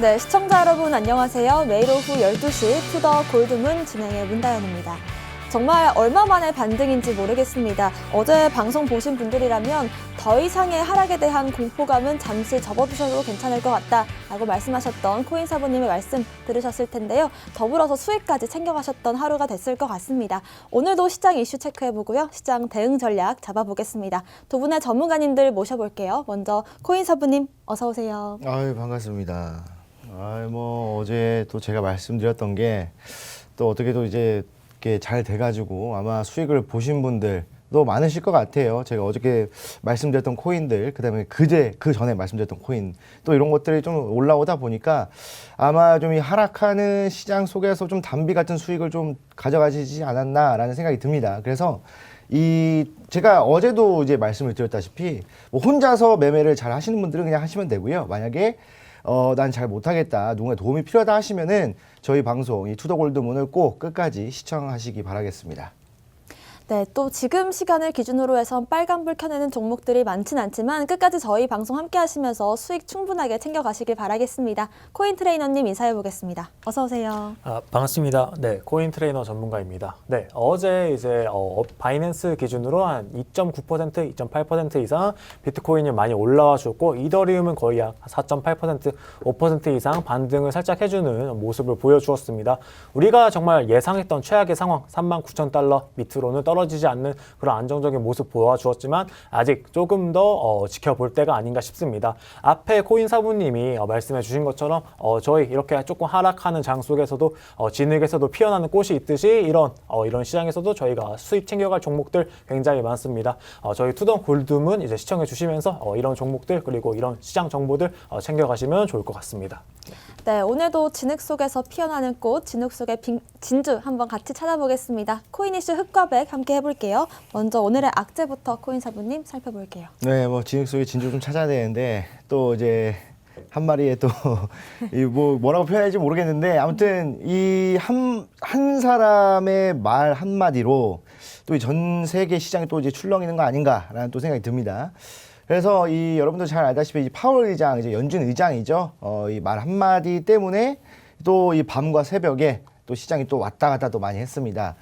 네, 시청자 여러분 안녕하세요. 매일 오후 12시 투더 골드문 진행의 문다연입니다. 정말 얼마 만의 반등인지 모르겠습니다. 어제 방송 보신 분들이라면 더 이상의 하락에 대한 공포감은 잠시 접어두셔도 괜찮을 것 같다라고 말씀하셨던 코인 사부님의 말씀 들으셨을 텐데요. 더불어서 수익까지 챙겨가셨던 하루가 됐을 것 같습니다. 오늘도 시장 이슈 체크해보고요. 시장 대응 전략 잡아보겠습니다. 두 분의 전문가님들 모셔볼게요. 먼저 코인 사부님 어서 오세요. 아유, 반갑습니다. 뭐 어제 또 제가 말씀드렸던 게 또 어떻게도 이제 이렇게 잘 돼가지고 아마 수익을 보신 분들도 많으실 것 같아요. 제가 어저께 말씀드렸던 코인들, 그다음에 그 전에 말씀드렸던 코인, 또 이런 것들이 좀 올라오다 보니까 아마 좀 이 하락하는 시장 속에서 좀 단비 같은 수익을 좀 가져가시지 않았나라는 생각이 듭니다. 그래서 제가 어제도 이제 말씀을 드렸다시피 뭐 혼자서 매매를 잘 하시는 분들은 그냥 하시면 되고요. 만약에 난 잘 못하겠다, 누군가 도움이 필요하다 하시면은 저희 방송 이 투더 골드문을 꼭 끝까지 시청하시기 바라겠습니다. 네, 또 지금 시간을 기준으로 해서 빨간불 켜내는 종목들이 많진 않지만 끝까지 저희 방송 함께 하시면서 수익 충분하게 챙겨가시길 바라겠습니다. 코인 트레이너님 인사해 보겠습니다. 어서 오세요. 반갑습니다. 네, 코인 트레이너 전문가입니다. 네, 어제 이제 바이낸스 기준으로 한 2.9%, 2.8% 이상 비트코인이 많이 올라와 줬고 이더리움은 거의 약 4.8%, 5% 이상 반등을 살짝 해주는 모습을 보여주었습니다. 우리가 정말 예상했던 최악의 상황 39,000달러 밑으로는 떨어지지 않는 그런 안정적인 모습 보여주었지만 아직 조금 더 지켜볼 때가 아닌가 싶습니다. 앞에 코인 사부님이 말씀해 주신 것처럼 저희 이렇게 조금 하락하는 장 속에서도 진흙에서도 피어나는 꽃이 있듯이 이런 시장에서도 저희가 수익 챙겨갈 종목들 굉장히 많습니다. 저희 투더 골드문 이제 시청해 주시면서 이런 종목들 그리고 이런 시장 정보들 챙겨가시면 좋을 것 같습니다. 네, 오늘도 진흙 속에서 피어나는 꽃, 진흙 속의 진주 한번 같이 찾아보겠습니다. 코인 이슈 흑과 백 함께 해볼게요. 먼저 오늘의 악재부터 코인 사부님 살펴볼게요. 네, 뭐 진흙 속에 진주 좀 찾아야 되는데 또 이제 한 마리에 또 뭐라고 표현할지 모르겠는데 아무튼 이 한 사람의 말 한마디로 또 전 세계 시장에 또 이제 출렁이는 거 아닌가라는 또 생각이 듭니다. 그래서 여러분들 잘 알다시피 이 파월 의장, 이제 연준 의장이죠. 이 말 한마디 때문에 또 이 밤과 새벽에 또 시장이 또 왔다 갔다 또 많이 했습니다.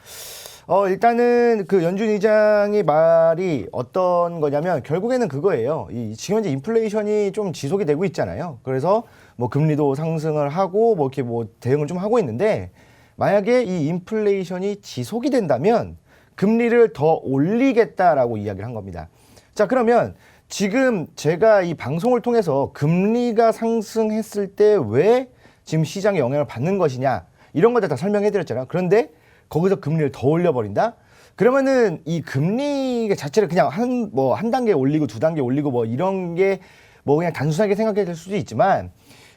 일단은 그 연준 의장의 말이 어떤 거냐면 결국에는 그거예요. 지금 현재 인플레이션이 좀 지속이 되고 있잖아요. 그래서 뭐 금리도 상승을 하고 뭐 이렇게 뭐 대응을 좀 하고 있는데 만약에 이 인플레이션이 지속이 된다면 금리를 더 올리겠다라고 이야기를 한 겁니다. 자, 그러면 지금 제가 이 방송을 통해서 금리가 상승했을 때 왜 지금 시장에 영향을 받는 것이냐 이런 것들 다 설명해 드렸잖아요. 그런데 거기서 금리를 더 올려버린다? 그러면은 이 금리 자체를 그냥 한 단계 올리고 두 단계 올리고 뭐 이런 게 뭐 그냥 단순하게 생각해야 될 수도 있지만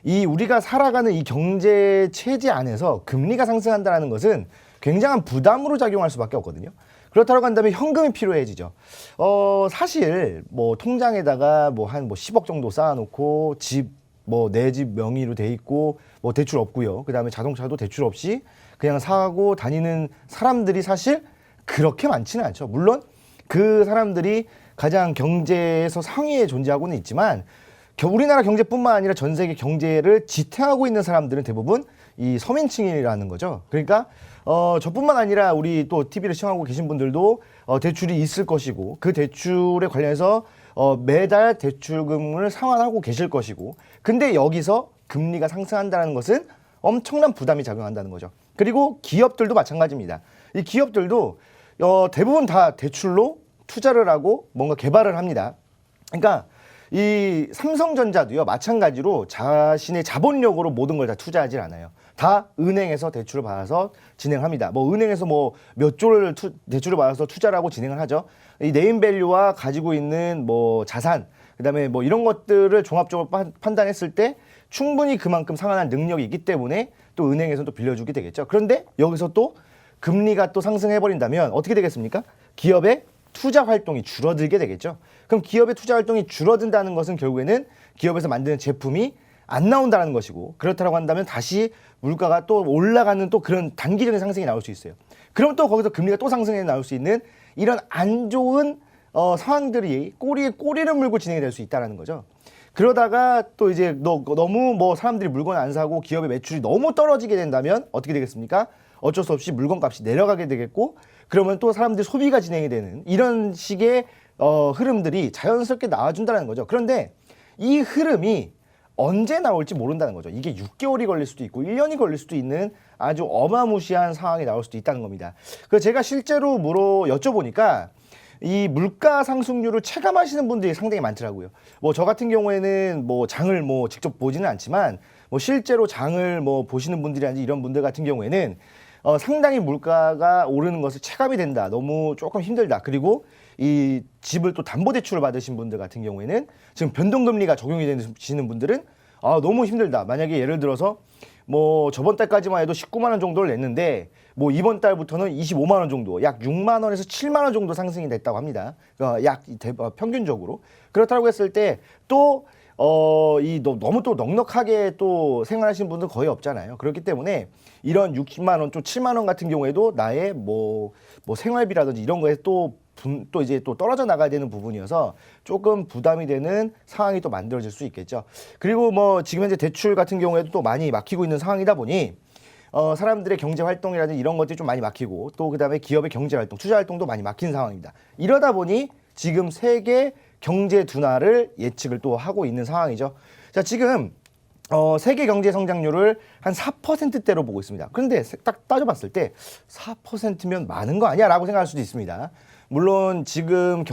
우리가 살아가는 이 경제 체제 안에서 금리가 상승한다는 것은 굉장한 부담으로 작용할 수밖에 없거든요. 그렇다고 한다면 현금이 필요해지죠. 사실 뭐 통장에다가 한 10억 정도 쌓아놓고 내 집 명의로 돼 있고 뭐 대출 없고요. 그다음에 자동차도 대출 없이 그냥 사고 다니는 사람들이 사실 그렇게 많지는 않죠. 물론 그 사람들이 가장 경제에서 상위에 존재하고는 있지만 우리나라 경제뿐만 아니라 전 세계 경제를 지탱하고 있는 사람들은 대부분 이 서민층이라는 거죠. 그러니까 저뿐만 아니라 우리 또 TV를 시청하고 계신 분들도 대출이 있을 것이고 그 대출에 관련해서 매달 대출금을 상환하고 계실 것이고 근데 여기서 금리가 상승한다는 것은 엄청난 부담이 작용한다는 거죠. 그리고 기업들도 마찬가지입니다. 이 기업들도 대부분 다 대출로 투자를 하고 뭔가 개발을 합니다. 그러니까 이 삼성전자도요 마찬가지로 자신의 자본력으로 모든 걸 다 투자하지 않아요. 다 은행에서 대출을 받아서 진행합니다. 뭐 은행에서 몇 조를 대출을 받아서 투자를 하고 진행을 하죠. 이 네임밸류와 가지고 있는 뭐 자산, 그다음에 뭐 이런 것들을 종합적으로 판단했을 때 충분히 그만큼 상환할 능력이 있기 때문에 또 은행에서 또 빌려주게 되겠죠. 그런데 여기서 또 금리가 또 상승해버린다면 어떻게 되겠습니까? 기업의 투자 활동이 줄어들게 되겠죠. 그럼 기업의 투자 활동이 줄어든다는 것은 결국에는 기업에서 만드는 제품이 안 나온다는 것이고 그렇다고 한다면 다시 물가가 또 올라가는 또 그런 단기적인 상승이 나올 수 있어요. 그럼 또 거기서 금리가 또 상승해 나올 수 있는 이런 안 좋은 상황들이 꼬리에 꼬리를 물고 진행이 될 수 있다는 거죠. 그러다가 또 이제 너무 뭐 사람들이 물건 안 사고 기업의 매출이 너무 떨어지게 된다면 어떻게 되겠습니까? 어쩔 수 없이 물건 값이 내려가게 되겠고, 그러면 또 사람들이 소비가 진행이 되는 이런 식의 흐름들이 자연스럽게 나와준다는 거죠. 그런데 이 흐름이 언제 나올지 모른다는 거죠. 이게 6개월이 걸릴 수도 있고 1년이 걸릴 수도 있는 아주 어마무시한 상황이 나올 수도 있다는 겁니다. 그래서 제가 실제로 여쭤보니까 이 물가 상승률을 체감하시는 분들이 상당히 많더라고요. 뭐 저 같은 경우에는 뭐 장을 뭐 직접 보지는 않지만 뭐 실제로 장을 뭐 보시는 분들이라든지 이런 분들 같은 경우에는 상당히 물가가 오르는 것을 체감이 된다. 너무 조금 힘들다. 그리고 이 집을 또 담보대출을 받으신 분들 같은 경우에는 지금 변동금리가 적용이 되시는 분들은 너무 힘들다. 만약에 예를 들어서 뭐 저번 달까지만 해도 19만 원 정도를 냈는데 뭐 이번 달부터는 25만 원 정도, 약 6만 원에서 7만 원 정도 상승이 됐다고 합니다. 약 평균적으로. 그렇다고 했을 때 또 너무 또 넉넉하게 또 생활하시는 분들 거의 없잖아요. 그렇기 때문에 이런 60만 원, 또 7만 원 같은 경우에도 나의 뭐 생활비라든지 이런 거에 또 이제 또 떨어져 나가야 되는 부분이어서 조금 부담이 되는 상황이 또 만들어질 수 있겠죠. 그리고 뭐 지금 현재 대출 같은 경우에도 또 많이 막히고 있는 상황이다 보니 사람들의 경제 활동이라든지 이런 것들이 좀 많이 막히고, 또 그다음에 기업의 경제 활동, 투자 활동도 많이 막힌 상황입니다. 이러다 보니 지금 세계 경제 둔화를 예측을 또 하고 있는 상황이죠. 자, 지금 세계 경제 성장률을 한 4%대로 보고 있습니다. 그런데 딱 따져봤을 때 4%면 많은 거 아니야? 라고 생각할 수도 있습니다. 물론 지금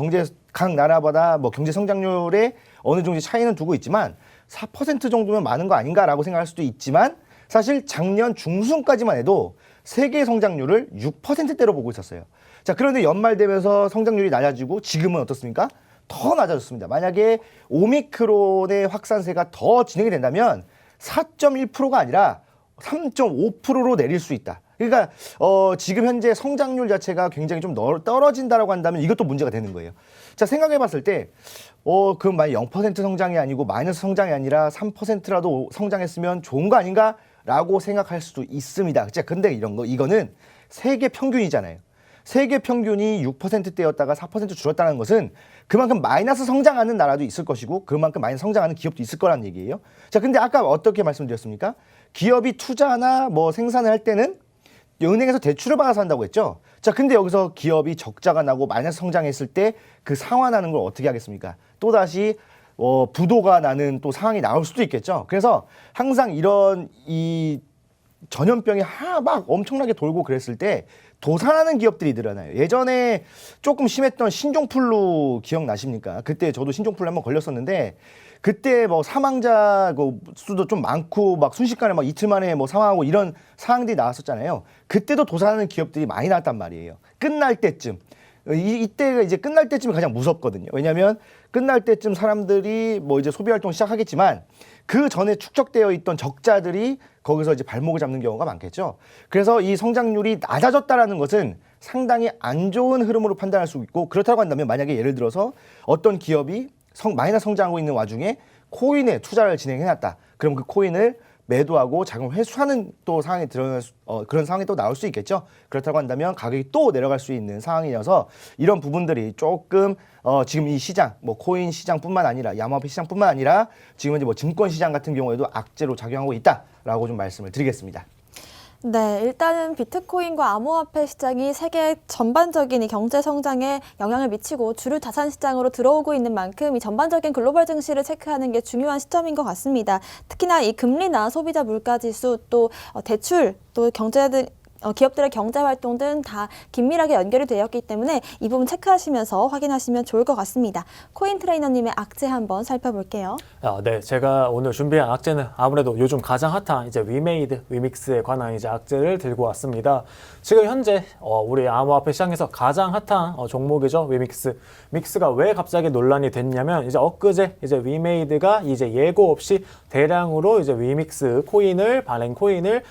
각 나라마다 뭐 경제 성장률에 어느 정도 차이는 두고 있지만 4% 정도면 많은 거 아닌가라고 생각할 수도 있지만, 사실 작년 중순까지만 해도 세계 성장률을 6%대로 보고 있었어요. 자, 그런데 연말 되면서 성장률이 낮아지고 지금은 어떻습니까? 더 낮아졌습니다. 만약에 오미크론의 확산세가 더 진행이 된다면 4.1%가 아니라 3.5%로 내릴 수 있다. 그러니까 지금 현재 성장률 자체가 굉장히 좀 떨어진다라고 한다면 이것도 문제가 되는 거예요. 자, 생각해 봤을 때 그럼 만약 0% 성장이 아니고 마이너스 성장이 아니라 3%라도 성장했으면 좋은 거 아닌가라고 생각할 수도 있습니다. 자, 근데 이거는 세계 평균이잖아요. 세계 평균이 6%대였다가 4% 줄었다는 것은 그만큼 마이너스 성장하는 나라도 있을 것이고 그만큼 마이너스 성장하는 기업도 있을 거란 얘기예요. 자, 근데 아까 어떻게 말씀드렸습니까? 기업이 투자나 뭐 생산을 할 때는 은행에서 대출을 받아서 한다고 했죠. 자, 근데 여기서 기업이 적자가 나고 마이너스 성장했을 때 그 상환하는 걸 어떻게 하겠습니까? 또다시 부도가 나는 또 상황이 나올 수도 있겠죠. 그래서 항상 이런 이 전염병이 막 엄청나게 돌고 그랬을 때 도산하는 기업들이 늘어나요. 예전에 조금 심했던 신종플루 기억나십니까? 그때 저도 신종플루 한번 걸렸었는데 그때 뭐 사망자 수도 좀 많고 막 순식간에 막 이틀 만에 뭐 사망하고 이런 상황들이 나왔었잖아요. 그때도 도산하는 기업들이 많이 나왔단 말이에요. 끝날 때쯤. 이때가 이제 끝날 때쯤이 가장 무섭거든요. 왜냐하면 끝날 때쯤 사람들이 뭐 이제 소비 활동 시작하겠지만 그 전에 축적되어 있던 적자들이 거기서 이제 발목을 잡는 경우가 많겠죠. 그래서 이 성장률이 낮아졌다라는 것은 상당히 안 좋은 흐름으로 판단할 수 있고, 그렇다고 한다면 만약에 예를 들어서 어떤 기업이 마이너스 성장하고 있는 와중에 코인에 투자를 진행해놨다. 그럼 그 코인을 매도하고 자금을 회수하는 또 상황이 그런 상황이 또 나올 수 있겠죠. 그렇다고 한다면 가격이 또 내려갈 수 있는 상황이어서 이런 부분들이 조금 지금 이 시장, 뭐 코인 시장뿐만 아니라 야마화폐 시장뿐만 아니라 지금 이제 뭐 증권 시장 같은 경우에도 악재로 작용하고 있다라고 좀 말씀을 드리겠습니다. 네, 일단은 비트코인과 암호화폐 시장이 세계 전반적인 이 경제 성장에 영향을 미치고 주류 자산 시장으로 들어오고 있는 만큼 이 전반적인 글로벌 증시를 체크하는 게 중요한 시점인 것 같습니다. 특히나 이 금리나 소비자 물가 지수 또 대출 또 기업들의 경제 활동 등 다 긴밀하게 연결이 되었기 때문에 이 부분 체크하시면서 확인하시면 좋을 것 같습니다. 코인 트레이너님의 악재 한번 살펴볼게요. 네, 제가 오늘 준비한 악재는 아무래도 요즘 가장 핫한 이제 위메이드, 위믹스에 관한 이제 악재를 들고 왔습니다. 지금 현재 우리 암호화폐 시장에서 가장 핫한 종목이죠, 위믹스. 믹스가 왜 갑자기 논란이 됐냐면 이제 엊그제 이제 위메이드가 이제 예고 없이 대량으로 이제 위믹스 코인을 발행 코인을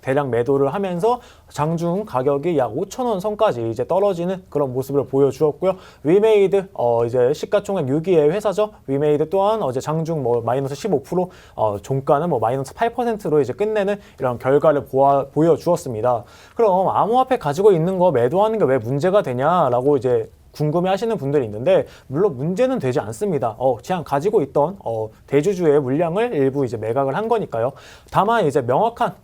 대량 매도를 하면서 장중 가격이 약 5,000원 선까지 이제 떨어지는 그런 모습을 보여주었고요. 위메이드 이제 시가총액 6위의 회사죠. 위메이드 또한 어제 장중 뭐 마이너스 15%, 종가는 뭐 마이너스 8%로 이제 끝내는 이런 결과를 보여주었습니다. 그럼 암호화폐 가지고 있는 거 매도하는 게 왜 문제가 되냐라고 이제 궁금해하시는 분들이 있는데 물론 문제는 되지 않습니다. 그냥 가지고 있던 대주주의 물량을 일부 이제 매각을 한 거니까요. 다만 이제 명확한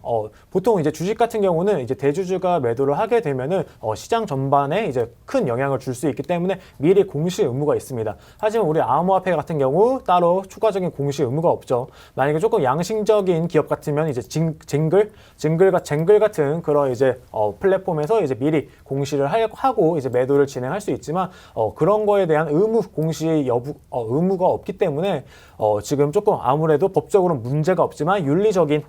보통 이제 주식 같은 경우는 이제 대주주가 매도를 하게 되면은 시장 전반에 이제 큰 영향을 줄 수 있기 때문에 미리 공시 의무가 있습니다. 하지만 우리 암호화폐 같은 경우 따로 추가적인 공시 의무가 없죠. 만약에 조금 양심적인 기업 같으면 이제 쟁글 같은 그런 이제 플랫폼에서 이제 미리 공시를 하고 이제 매도를 진행할 수 있지만 그런 거에 대한 공시 의무가 없기 때문에 지금 조금 아무래도 법적으로 문제가 없지만 윤리적인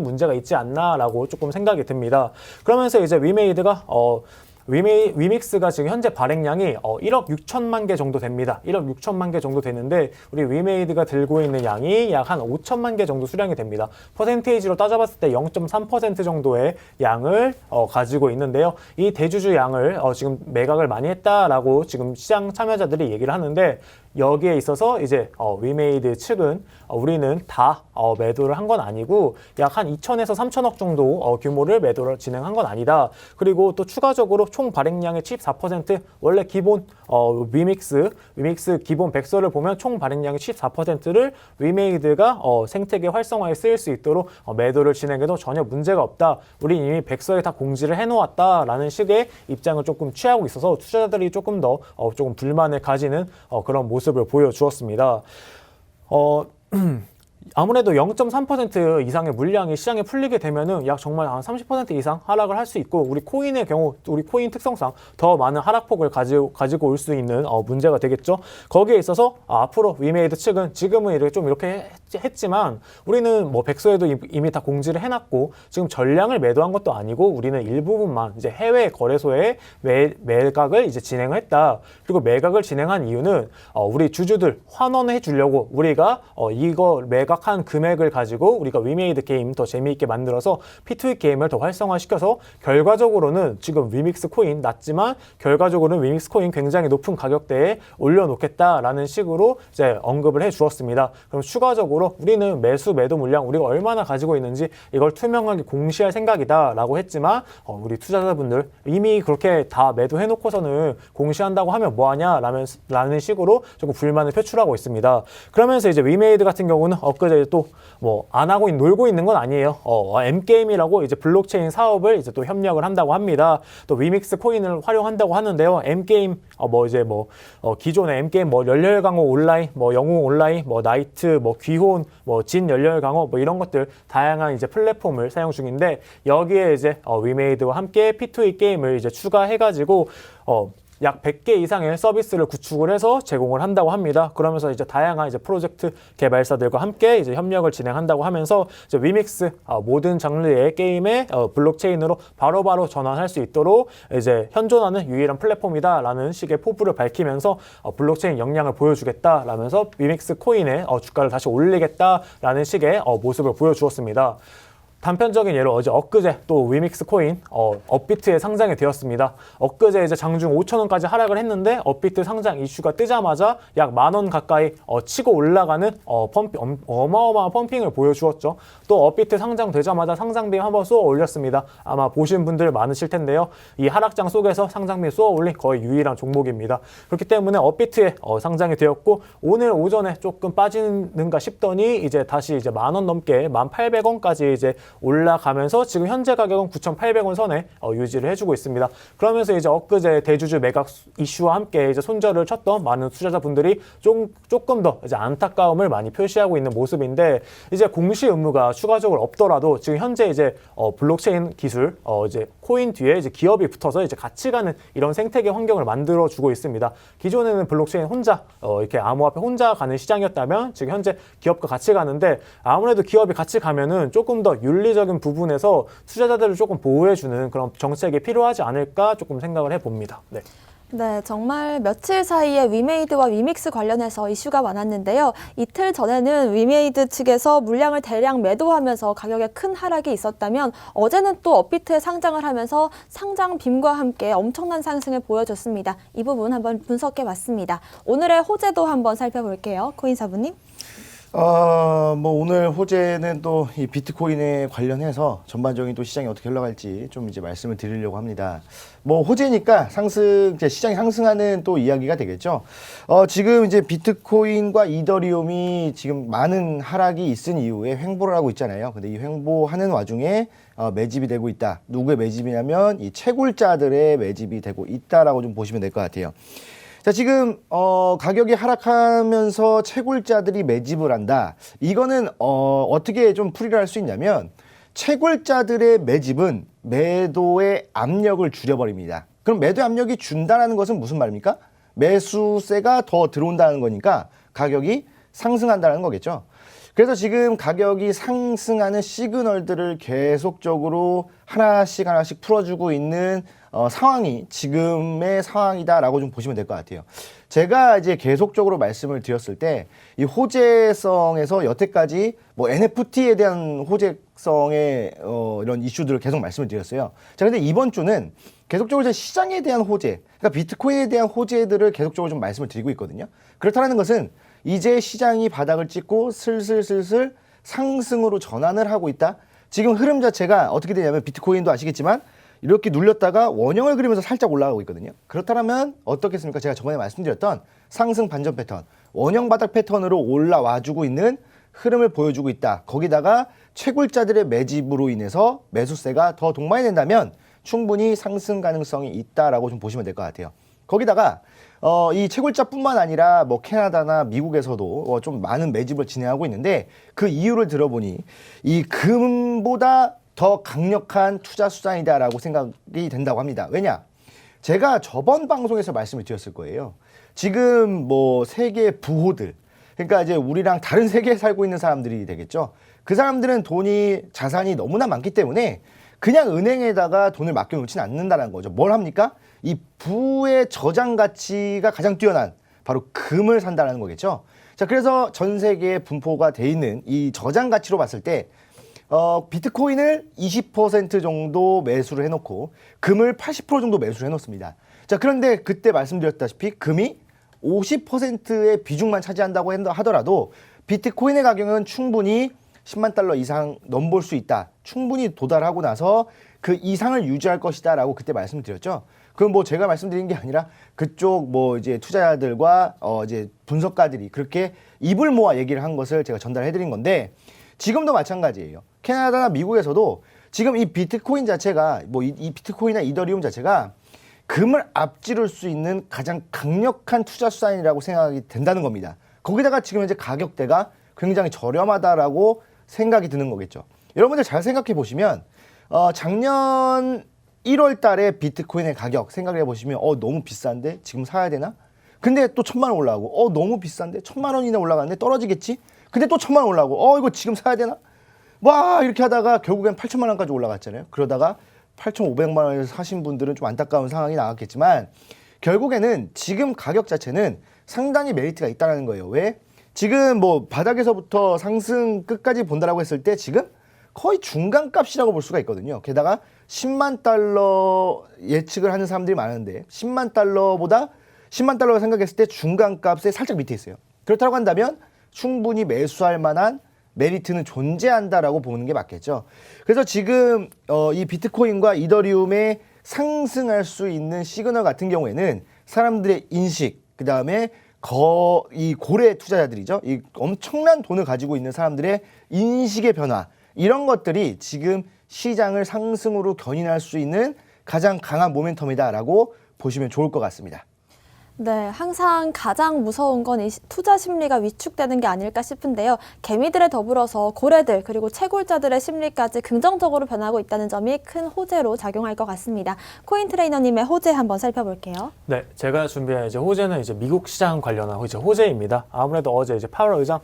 문제가 있지 않나라고 조금 생각이 듭니다. 그러면서 이제 위믹스가 지금 현재 발행량이 1억 6천만 개 정도 됩니다. 1억 6천만 개 정도 되는데 우리 위메이드가 들고 있는 양이 약 한 5천만 개 정도 수량이 됩니다. 퍼센테이지로 따져봤을 때 0.3% 정도의 양을 가지고 있는데요. 이 대주주 양을 지금 매각을 많이 했다라고 지금 시장 참여자들이 얘기를 하는데 여기에 있어서 이제 위메이드 측은 우리는 다 매도를 한 건 아니고 약 한 2천에서 3천억 정도 규모를 매도를 진행한 건 아니다. 그리고 또 추가적으로 총 발행량의 74% 원래 기본 위믹스 기본 백서를 보면 총 발행량의 14%를 위메이드가 생태계 활성화에 쓰일 수 있도록 매도를 진행해도 전혀 문제가 없다. 우리 이미 백서에 다 공지를 해놓았다라는 식의 입장을 조금 취하고 있어서 투자자들이 조금 더 조금 불만을 가지는 그런 모습을 보여주었습니다. 아무래도 0.3% 이상의 물량이 시장에 풀리게 되면은 약 정말 한 30% 이상 하락을 할 수 있고 우리 코인의 경우 우리 코인 특성상 더 많은 하락폭을 가지고 올 수 있는 문제가 되겠죠. 거기에 있어서 앞으로 위메이드 측은 지금은 이렇게 했지만 우리는 뭐 백서에도 이미 다 공지를 해놨고 지금 전량을 매도한 것도 아니고 우리는 일부분만 이제 해외 거래소에 매각을 이제 진행했다. 그리고 매각을 진행한 이유는 우리 주주들 환원해 주려고 우리가 이거 매각한 금액을 가지고 우리가 위메이드 게임 더 재미있게 만들어서 P2E 게임을 더 활성화시켜서 결과적으로는 지금 위믹스 코인 낮지만 결과적으로는 위믹스 코인 굉장히 높은 가격대에 올려놓겠다라는 식으로 이제 언급을 해 주었습니다. 그럼 추가적으로 우리는 매도 물량 우리가 얼마나 가지고 있는지 이걸 투명하게 공시할 생각이다라고 했지만 우리 투자자분들 이미 그렇게 다 매도해 놓고서는 공시한다고 하면 뭐하냐라는 식으로 조금 불만을 표출하고 있습니다. 그러면서 이제 위메이드 같은 경우는 엊그제 또 뭐 안 하고 놀고 있는 건 아니에요. M게임이라고 이제 블록체인 사업을 이제 또 협력을 한다고 합니다. 또 위믹스 코인을 활용한다고 하는데요. M게임 기존의 M게임 열렬강호 온라인, 영웅 온라인, 나이트, 귀혼, 진 열렬강호 이런 것들 다양한 이제 플랫폼을 사용 중인데 여기에 이제 위메이드와 함께 P2E 게임을 이제 추가해가지고 약 100개 이상의 서비스를 구축을 해서 제공을 한다고 합니다. 그러면서 이제 다양한 이제 프로젝트 개발사들과 함께 이제 협력을 진행한다고 하면서 이제 위믹스 모든 장르의 게임의 블록체인으로 바로바로 전환할 수 있도록 이제 현존하는 유일한 플랫폼이다라는 식의 포부를 밝히면서 블록체인 역량을 보여주겠다라면서 위믹스 코인의 주가를 다시 올리겠다라는 식의 모습을 보여주었습니다. 단편적인 예로 엊그제 또 위믹스 코인 업비트에 상장이 되었습니다. 엊그제 이제 장중 5,000원까지 하락을 했는데 업비트 상장 이슈가 뜨자마자 약 10,000원 가까이 치고 올라가는 어마어마한 펌핑을 보여주었죠. 또 업비트 상장되자마자 상장비 한번 쏘아 올렸습니다. 아마 보신 분들 많으실 텐데요. 이 하락장 속에서 상장비 쏘아 올린 거의 유일한 종목입니다. 그렇기 때문에 업비트에 상장이 되었고 오늘 오전에 조금 빠지는가 싶더니 이제 다시 이제 10,000원 넘게 1,800원까지 이제 올라가면서 지금 현재 가격은 9,800원 선에 유지를 해주고 있습니다. 그러면서 이제 엊그제 대주주 매각 이슈와 함께 이제 손절을 쳤던 많은 투자자분들이 조금 더 이제 안타까움을 많이 표시하고 있는 모습인데 이제 공시 의무가 추가적으로 없더라도 지금 현재 이제 블록체인 기술 이제 코인 뒤에 이제 기업이 붙어서 이제 같이 가는 이런 생태계 환경을 만들어 주고 있습니다. 기존에는 블록체인 혼자 이렇게 암호화폐 혼자 가는 시장이었다면 지금 현재 기업과 같이 가는데 아무래도 기업이 같이 가면은 조금 더 윤리적인 부분에서 투자자들을 조금 보호해주는 그런 정책이 필요하지 않을까 조금 생각을 해봅니다. 네. 네, 정말 며칠 사이에 위메이드와 위믹스 관련해서 이슈가 많았는데요. 이틀 전에는 위메이드 측에서 물량을 대량 매도하면서 가격에 큰 하락이 있었다면 어제는 또 업비트에 상장을 하면서 상장 빔과 함께 엄청난 상승을 보여줬습니다. 이 부분 한번 분석해봤습니다. 오늘의 호재도 한번 살펴볼게요. 코인사부님. 뭐 오늘 호재는 또 이 비트코인에 관련해서 전반적인 또 시장이 어떻게 흘러갈지 좀 이제 말씀을 드리려고 합니다. 뭐 호재니까 이제 시장이 상승하는 또 이야기가 되겠죠. 지금 이제 비트코인과 이더리움이 지금 많은 하락이 있은 이후에 횡보를 하고 있잖아요. 근데 이 횡보하는 와중에 매집이 되고 있다. 누구의 매집이냐면 이 채굴자들의 매집이 되고 있다라고 좀 보시면 될 것 같아요. 자, 지금 가격이 하락하면서 채굴자들이 매집을 한다. 이거는 어떻게 좀 풀이를 할 수 있냐면 채굴자들의 매집은 매도의 압력을 줄여버립니다. 그럼 매도의 압력이 준다는 것은 무슨 말입니까? 매수세가 더 들어온다는 거니까 가격이 상승한다는 거겠죠. 그래서 지금 가격이 상승하는 시그널들을 계속적으로 하나씩 풀어주고 있는 상황이 지금의 상황이다라고 좀 보시면 될 것 같아요. 제가 이제 계속적으로 말씀을 드렸을 때 이 호재성에서 여태까지 뭐 NFT에 대한 호재성의 이런 이슈들을 계속 말씀을 드렸어요. 자, 근데 이번 주는 계속적으로 이제 시장에 대한 호재, 그러니까 비트코인에 대한 호재들을 계속적으로 좀 말씀을 드리고 있거든요. 그렇다는 것은 이제 시장이 바닥을 찍고 슬슬 상승으로 전환을 하고 있다. 지금 흐름 자체가 어떻게 되냐면 비트코인도 아시겠지만 이렇게 눌렸다가 원형을 그리면서 살짝 올라가고 있거든요. 그렇다면 어떻겠습니까? 제가 저번에 말씀드렸던 상승 반전 패턴, 원형 바닥 패턴으로 올라와주고 있는 흐름을 보여주고 있다. 거기다가 채굴자들의 매집으로 인해서 매수세가 더 동반이 된다면 충분히 상승 가능성이 있다라고 좀 보시면 될 것 같아요. 거기다가 이 채굴자뿐만 아니라 뭐 캐나다나 미국에서도 좀 많은 매집을 진행하고 있는데 그 이유를 들어보니 이 금보다 더 강력한 투자 수단이다라고 생각이 된다고 합니다. 왜냐? 제가 저번 방송에서 말씀을 드렸을 거예요. 지금 뭐 세계 부호들, 그러니까 이제 우리랑 다른 세계에 살고 있는 사람들이 되겠죠. 그 사람들은 자산이 너무나 많기 때문에 그냥 은행에다가 돈을 맡겨놓지는 않는다는 거죠. 뭘 합니까? 이 부의 저장 가치가 가장 뛰어난 바로 금을 산다는 거겠죠. 자, 그래서 전 세계에 분포가 돼 있는 이 저장 가치로 봤을 때 비트코인을 20% 정도 매수를 해놓고 금을 80% 정도 매수를 해놓습니다. 자, 그런데 그때 말씀드렸다시피 금이 50%의 비중만 차지한다고 하더라도 비트코인의 가격은 충분히 10만 달러 이상 넘볼 수 있다. 충분히 도달하고 나서 그 이상을 유지할 것이다 라고 그때 말씀드렸죠. 그럼 뭐 제가 말씀드린 게 아니라 그쪽 뭐 이제 투자자들과 이제 분석가들이 그렇게 입을 모아 얘기를 한 것을 제가 전달해 드린 건데 지금도 마찬가지예요. 캐나다나 미국에서도 지금 이 비트코인 자체가 뭐 이 비트코인이나 이더리움 자체가 금을 앞지를 수 있는 가장 강력한 투자 수단이라고 생각이 된다는 겁니다. 거기다가 지금 현재 가격대가 굉장히 저렴하다라고 생각이 드는 거겠죠. 여러분들 잘 생각해 보시면 작년 1월 달에 비트코인의 가격 생각해 보시면 너무 비싼데 지금 사야 되나? 근데 또 1,000만 원 올라가고 너무 비싼데 1,000만 원이나 올라갔는데 떨어지겠지? 근데 또 1,000만 원 올라가고 이거 지금 사야 되나? 와 이렇게 하다가 결국엔 8,000만 원까지 올라갔잖아요. 그러다가 8,500만 원에서 사신 분들은 좀 안타까운 상황이 나왔겠지만 결국에는 지금 가격 자체는 상당히 메리트가 있다는 거예요. 왜? 지금 뭐 바닥에서부터 상승 끝까지 본다라고 했을 때 지금 거의 중간값이라고 볼 수가 있거든요. 게다가 10만 달러 예측을 하는 사람들이 많은데 10만 달러가 생각했을 때 중간값의 살짝 밑에 있어요. 그렇다고 한다면 충분히 매수할 만한 메리트는 존재한다라고 보는 게 맞겠죠. 그래서 지금 이 비트코인과 이더리움의 상승할 수 있는 시그널 같은 경우에는 사람들의 인식, 그 다음에 이 고래 투자자들이죠. 이 엄청난 돈을 가지고 있는 사람들의 인식의 변화, 이런 것들이 지금 시장을 상승으로 견인할 수 있는 가장 강한 모멘텀이다라고 보시면 좋을 것 같습니다. 네, 항상 가장 무서운 건 이 투자 심리가 위축되는 게 아닐까 싶은데요. 개미들에 더불어서 고래들 그리고 채굴자들의 심리까지 긍정적으로 변하고 있다는 점이 큰 호재로 작용할 것 같습니다. 코인 트레이너님의 호재 한번 살펴볼게요. 네, 제가 준비한 이제 호재는 이제 미국 시장 관련한 이제 호재입니다. 아무래도 어제 이제 파월 의장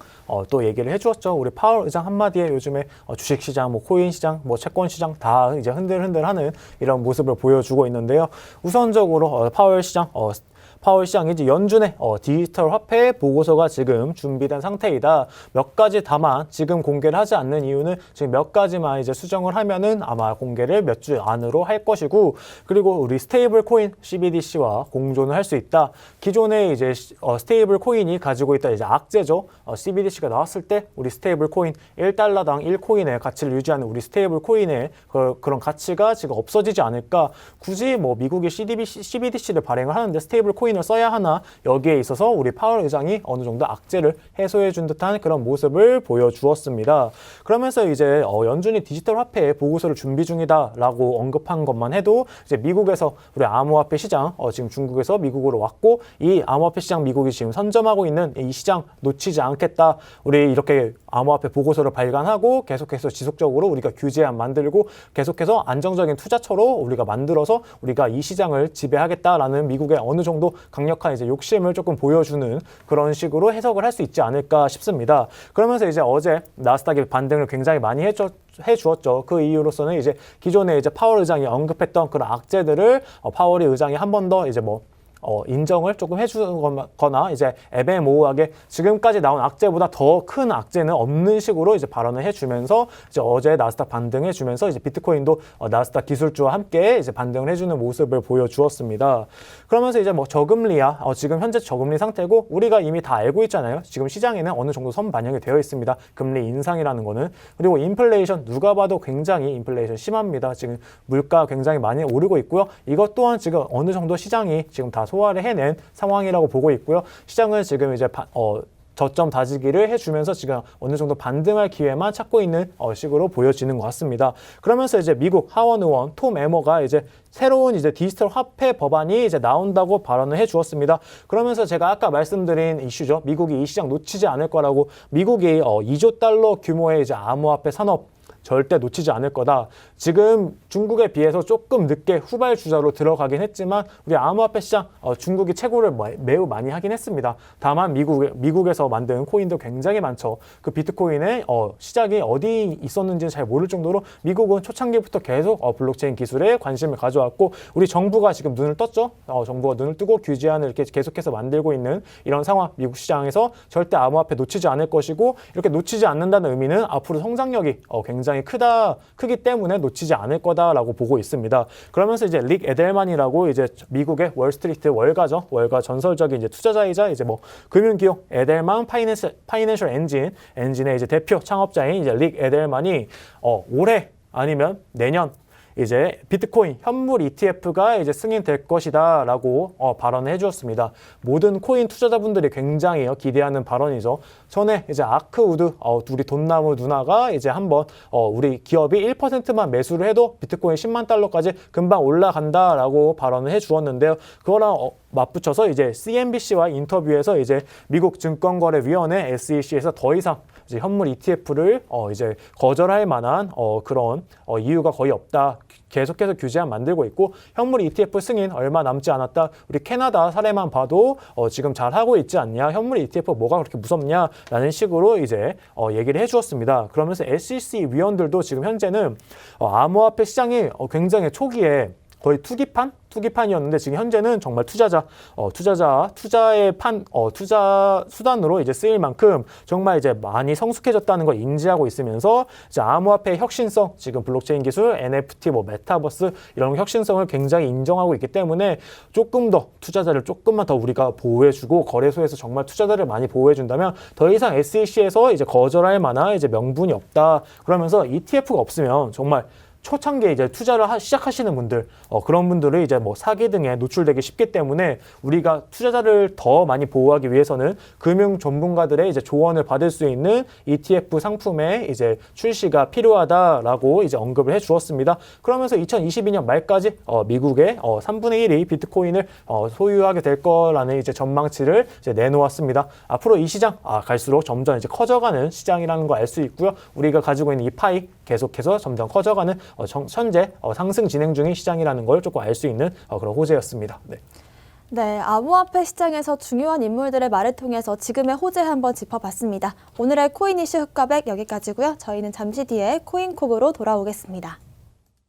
또 얘기를 해주었죠. 우리 파월 의장 한마디에 요즘에 주식 시장, 뭐 코인 시장, 뭐 채권 시장 다 이제 흔들흔들하는 이런 모습을 보여주고 있는데요. 우선적으로 파월 시장 파월 시장이 이제 연준의 디지털 화폐 보고서가 지금 준비된 상태이다. 몇 가지 다만 지금 공개를 하지 않는 이유는 지금 몇 가지만 이제 수정을 하면은 아마 공개를 몇 주 안으로 할 것이고, 그리고 우리 스테이블 코인 CBDC와 공존을 할 수 있다. 기존에 이제 스테이블 코인이 가지고 있다 이제 악재죠. CBDC가 나왔을 때 우리 스테이블 코인 1달러당 1코인의 가치를 유지하는 우리 스테이블 코인의 그런 가치가 지금 없어지지 않을까. 굳이 뭐 미국이 CBDC를 발행을 하는데 스테이블 코인을 써야 하나, 여기에 있어서 우리 파월 의장이 어느 정도 악재를 해소해 준 듯한 그런 모습을 보여주었습니다. 그러면서 이제 연준이 디지털 화폐 보고서를 준비 중이다라고 언급한 것만 해도 이제 미국에서 우리 암호화폐 시장 지금 중국에서 미국으로 왔고, 이 암호화폐 시장 미국이 지금 선점하고 있는 이 시장 놓치지 않겠다. 우리 이렇게 암호화폐 보고서를 발간하고 계속해서 지속적으로 우리가 규제안 만들고 계속해서 안정적인 투자처로 우리가 만들어서 우리가 이 시장을 지배하겠다라는 미국의 어느 정도 강력한 이제 욕심을 조금 보여주는 그런 식으로 해석을 할 수 있지 않을까 싶습니다. 그러면서 이제 어제 나스닥이 반등을 굉장히 많이 해주었죠. 그 이유로서는 이제 기존에 이제 파월 의장이 언급했던 그런 악재들을 파월이 의장이 한 번 더 이제 인정을 조금 해주거나 이제 애매모호하게 지금까지 나온 악재보다 더 큰 악재는 없는 식으로 이제 발언을 해주면서 이제 어제 나스닥 반등해주면서 이제 비트코인도 나스닥 기술주와 함께 이제 반등을 해주는 모습을 보여주었습니다. 그러면서 이제 저금리야 지금 현재 저금리 상태고 우리가 이미 다 알고 있잖아요. 지금 시장에는 어느 정도 선반영이 되어 있습니다. 금리 인상이라는 거는. 그리고 인플레이션 누가 봐도 굉장히 인플레이션 심합니다. 지금 물가 굉장히 많이 오르고 있고요. 이것 또한 지금 어느 정도 시장이 지금 다 소화를 해낸 상황이라고 보고 있고요. 시장은 지금 이제 저점 다지기를 해주면서 지금 어느 정도 반등할 기회만 찾고 있는 식으로 보여지는 것 같습니다. 그러면서 이제 미국 하원 의원 톰 에머가 이제 새로운 이제 디지털 화폐 법안이 이제 나온다고 발언을 해주었습니다. 그러면서 제가 아까 말씀드린 이슈죠. 미국이 이 시장 놓치지 않을 거라고. 미국이 2조 달러 규모의 이제 암호화폐 산업 절대 놓치지 않을 거다. 지금 중국에 비해서 조금 늦게 후발주자로 들어가긴 했지만 우리 암호화폐 시장 중국이 채굴을 매우 많이 하긴 했습니다. 다만 미국에서 만든 코인도 굉장히 많죠. 그 비트코인의 시작이 어디 있었는지는 잘 모를 정도로 미국은 초창기부터 계속 블록체인 기술에 관심을 가져왔고, 우리 정부가 지금 눈을 떴죠. 정부가 눈을 뜨고 규제안을 이렇게 계속해서 만들고 있는 이런 상황. 미국 시장에서 절대 암호화폐 놓치지 않을 것이고, 이렇게 놓치지 않는다는 의미는 앞으로 성장력이 굉장히 크기 때문에 놓치지 않을 거다라고 보고 있습니다. 그러면서 이제 릭 에델만이라고 이제 미국의 월스트리트 월가 전설적인 이제 투자자이자 이제 금융기업 에델만 파이낸셜 엔진의 이제 대표 창업자인 이제 릭 에델만이 올해 아니면 내년 이제 비트코인 현물 ETF가 이제 승인될 것이다라고 발언을 해주었습니다. 모든 코인 투자자분들이 굉장히 기대하는 발언이죠. 전에 이제 아크우드 우리 돈나무 누나가 이제 한번 우리 기업이 1%만 매수를 해도 비트코인 10만 달러까지 금방 올라간다라고 발언을 해주었는데요. 그거랑 맞붙여서 이제 CNBC와 인터뷰에서 이제 미국 증권거래위원회 SEC에서 더 이상 이제 현물 ETF를 이제 거절할 만한 그런 이유가 거의 없다. 계속해서 규제안 만들고 있고, 현물 ETF 승인 얼마 남지 않았다. 우리 캐나다 사례만 봐도 지금 잘 하고 있지 않냐. 현물 ETF 뭐가 그렇게 무섭냐라는 식으로 이제 얘기를 해주었습니다. 그러면서 SEC 위원들도 지금 현재는 암호화폐 시장이 굉장히 초기에 거의 투기판이었는데 지금 현재는 정말 투자의 투자 수단으로 이제 쓰일 만큼 정말 이제 많이 성숙해졌다는 걸 인지하고 있으면서 이제 암호화폐의 혁신성, 지금 블록체인 기술, NFT, 메타버스 이런 혁신성을 굉장히 인정하고 있기 때문에 조금 더 투자자를 조금만 더 우리가 보호해주고 거래소에서 정말 투자자를 많이 보호해준다면 더 이상 SEC에서 이제 거절할 만한 이제 명분이 없다. 그러면서 ETF가 없으면 정말 초창기에 이제 투자를 시작하시는 분들, 그런 분들이 이제 사기 등에 노출되기 쉽기 때문에 우리가 투자자를 더 많이 보호하기 위해서는 금융 전문가들의 이제 조언을 받을 수 있는 ETF 상품의 이제 출시가 필요하다라고 이제 언급을 해 주었습니다. 그러면서 2022년 말까지 미국의 3분의 1이 비트코인을 소유하게 될 거라는 이제 전망치를 이제 내놓았습니다. 앞으로 이 시장 갈수록 점점 이제 커져가는 시장이라는 거 알 수 있고요. 우리가 가지고 있는 이 파이 계속해서 점점 커져가는 현재 상승 진행 중인 시장이라는 걸 조금 알 수 있는 그런 호재였습니다. 네, 암호화폐 시장에서 중요한 인물들의 말을 통해서 지금의 호재 한번 짚어봤습니다. 오늘의 코인 이슈 흑과백 여기까지고요. 저희는 잠시 뒤에 코인콕으로 돌아오겠습니다.